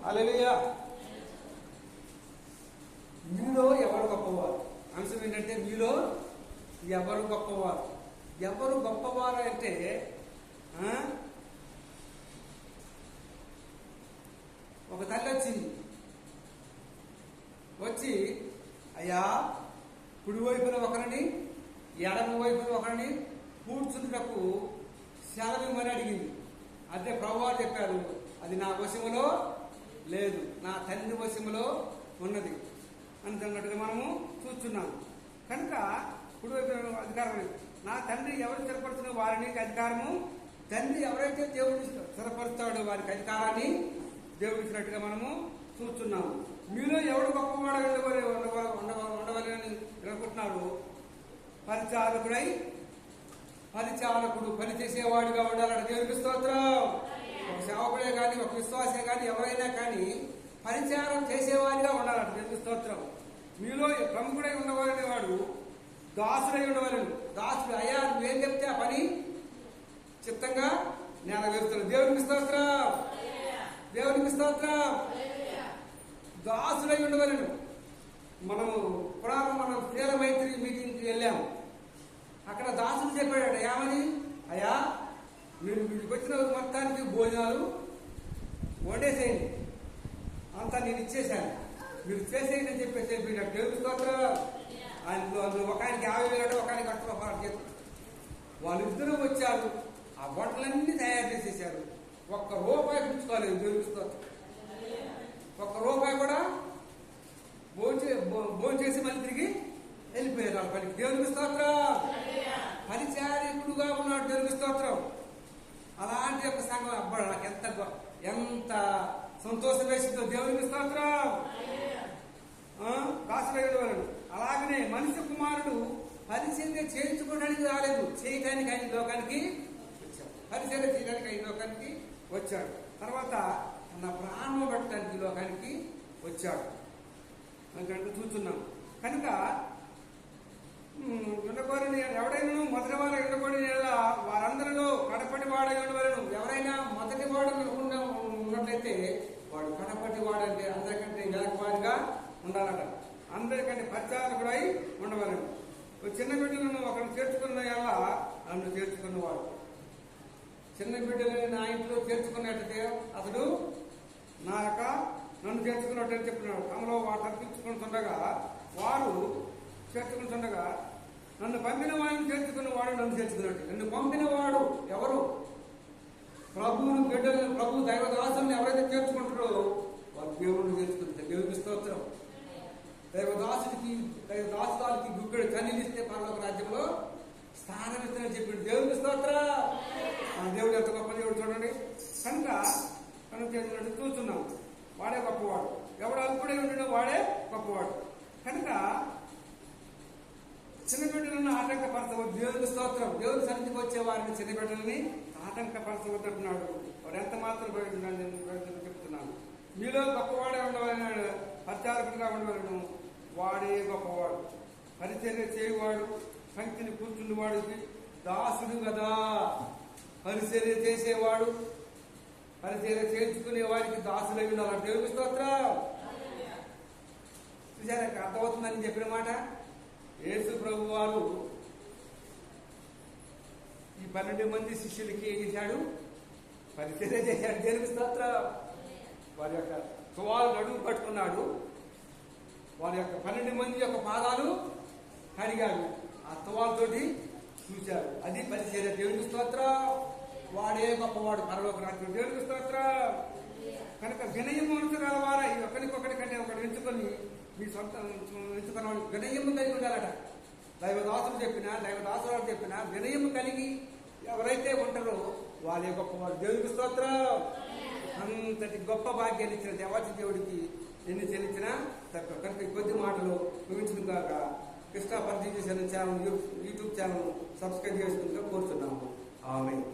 హల్లెలూయా. మీలో ఎవరు గొప్పవారు? అంశం ఏంటంటే మీలో ఎవరు గొప్పవారు? ఎవరు గొప్పవారు అంటే ఒక తల్లి వచ్చి అయ్యా కుడి వైపున ఒకరిని ఎడమ వైపున ఒకరిని కూర్చున్నటకు సెలవిమ్మని అడిగింది. అదే ప్రభువారు చెప్పారు, అది నా వశములో లేదు, నా తండ్రి వశములో ఉన్నది అని అన్నట్టుగా మనము చూస్తున్నాము. కనుక కుడివైపు అధికారం లేదు. నా తండ్రి ఎవరు స్థిరపరుస్తున్న వారికి అధికారము, తండ్రి ఎవరైతే దేవుడిని స్థిరపరుస్తాడో వారికి అధికారాన్ని దేవుడు ఇచ్చినట్టుగా మనము చూస్తున్నాము. మీలో ఎవడు గొప్పవాడు ఉండవలని అనుకుంటున్నాడు? పరిచారకుడు పని చేసేవాడిగా ఉండాలంటే దేవునికి స్తోత్రం. ఒక సేవకుడే కానీ ఒక విశ్వాసే కానీ ఎవరైనా కానీ పరిచారం చేసేవాడిగా ఉండాలంట దేవునికి స్తోత్రం. మీలో ప్రముఖుడై ఉండవలనే వాడు దాసుడై ఉండవలను. దాసుడు అయ్యా నువ్వేం చెప్తే ఆ పని చిత్తంగా నెరవేరుతున్నాడు. దేవునికి స్తోత్రం, దేవునికి స్తోత్రం. దాసుడై ఉండవలను. మనము మనం ప్రేర మైత్రి మీటింగ్కి వెళ్ళాము. అక్కడ దాసుడు చెప్పాడట ఏమని, అయ్యా మీరు వీటికి వచ్చిన మొత్తానికి భోజనాలు వండేసేయండి, అంతా నేను ఇచ్చేసాను, మీరు చేసేయండి అని చెప్పేసి చెప్పాడు. దేవునికి స్తోత్రం. అందులో ఒక ఆయనకి 50,000 ఒక ఆయనకి 1,00,000 వాళ్ళిద్దరూ వచ్చారు, ఆ వంటలన్నీ తయారు చేసేసారు. ₹1 పుచ్చుకోలేదు. దేవునికి స్తోత్రం. ₹1 కూడా భోజనం చేసి మళ్ళీ తిరిగి వెళ్ళిపోయారు వాళ్ళ పనికి. దేవునికి స్తోత్రం. పరిచారకుడుగా ఉన్నాడు. దేవునికి స్తోత్రం. అలాంటి యొక్క సంఘం అబ్బాడు నాకు ఎంత సంతోషం వేసిందో. దేవునికి స్తోత్రం. దాసుడైనవాడు. అలాగనే మనిషి కుమారుడు పరిచర్య చేయించుకోవడానికి రాలేదు, చేయటానికి ఆయన లోకానికి వచ్చాడు. పరిచర్య చేయడానికి ఆయన లోకానికి వచ్చాడు. తర్వాత తన ప్రాణం పెట్టడానికి లోకానికి వచ్చాడు అని చూస్తున్నాం. కనుక ఉండకూడని ఎవడైనా మొదటి వారు ఉండకూడని వారందరిలో కడపటి వాడై ఉండవలను. ఎవరైనా మొదటి వాడు ఉన్నట్లయితే వాడు కడపటి వాడంటే అందరికంటే వెనకవాడిగా ఉండాలట. అందరికంటే పరిచారకుడై ఉండవలను. చిన్న బిడ్డలను ఒకరిని చేర్చుకున్న ఎలా నన్ను చేర్చుకున్నవాడు. చిన్న బిడ్డలని నా ఇంట్లో చేర్చుకున్నట్లయితే అతడు నన్ను చేర్చుకున్నట్టు చెప్తున్నాడు. తమలో వాడు తప్పించుకుంటుండగా వారు చేర్చుకుంటుండగా నన్ను పంపిన వాడిని చేర్చుకున్న వాడు నన్ను చేర్చుకున్నట్టు. నన్ను పంపిన వాడు ఎవరు? ప్రభువును బిడ్డలను, ప్రభు దైవదాసులను ఎవరైతే చేర్చుకుంటారో వారు దేవుడిని చేర్చుకుంటారు. దేవునికి స్తోత్రం. దైవదాసులకి గుక్కడు కన్నీలిస్తే పరలోక రాజ్యంలో స్థానం ఇస్తుందని చెప్పాడు. దేవునికి స్తోత్రం. దేవుడు ఎంత గొప్ప దేవుడు చూడండి. కనుక చేసినట్టు చూస్తున్నాం. వాడే గొప్పవాడు. ఎవడు అల్పుడై ఉండడో వాడే గొప్పవాడు. కనుక చిన్నబిడ్డలను ఆటంకపరచవద్దు. దేవునికి స్తోత్రం. దేవుని సన్నిధికి వచ్చే వారిని చిన్నబిడ్డలని ఆటంకపరచవద్దంటున్నాడు. వాడు ఎంత మాత్రం చెప్తున్నాను. మీలో గొప్పవాడే ఉండవలన, పరిచారకుడిగా ఉండవలను. వాడే గొప్పవాడు. పరిచర్య చేయవాడు, పంక్తిని కూర్చున్నవాడికి దాసుడు కదా. పరిచర్య చేసేవాడు, పరిచర్య చేర్చుకునే వారికి దాసులై ఉండాలి. దేవునికి స్తోత్రం. చూసారా అర్థమవుతుందని చెప్పిన మాట. యేసు ప్రభు వారు ఈ 12 మంది శిష్యులకి ఏం చేశాడు? పరిచర్య చేశాడు. దేవునికి స్తోత్రం. వారి యొక్క తువాలు నడుము పట్టుకున్నాడు. వారి యొక్క 12 మంది యొక్క పాదాలు కడిగాడు. ఆ తువాలతోటి చూశాడు. అది పరిచర్య. దేవునికి స్తోత్రం. వాడే గొప్పవాడు పరలోక రాజ్యం. దేవునికి స్తోత్రం. కనుక వినయము గలవారా ఒకరికొకటి కంటే ఒకటి ఎంచుకొని మీ సొంత ఎంచుకున్న వినయము కలిగి ఉండాలట. దైవదాసులు చెప్పినా వినయము కలిగి ఎవరైతే ఉంటారో వాళ్ళే గొప్పవాడు. దేవునికి స్తోత్రం. అంతటి గొప్ప భాగ్యాన్ని ఇచ్చిన దేవాతి దేవుడికి ఎన్ని చెల్లించినా తక్కువ. కనుక కొద్ది మాటలు ముగించిన కాక కృష్ణ పరిచయం చేసిన ఛానల్ యూట్యూబ్ ఛానల్ సబ్స్క్రైబ్ చేసుకుంటూ కోరుతున్నాము. ఆమేన్.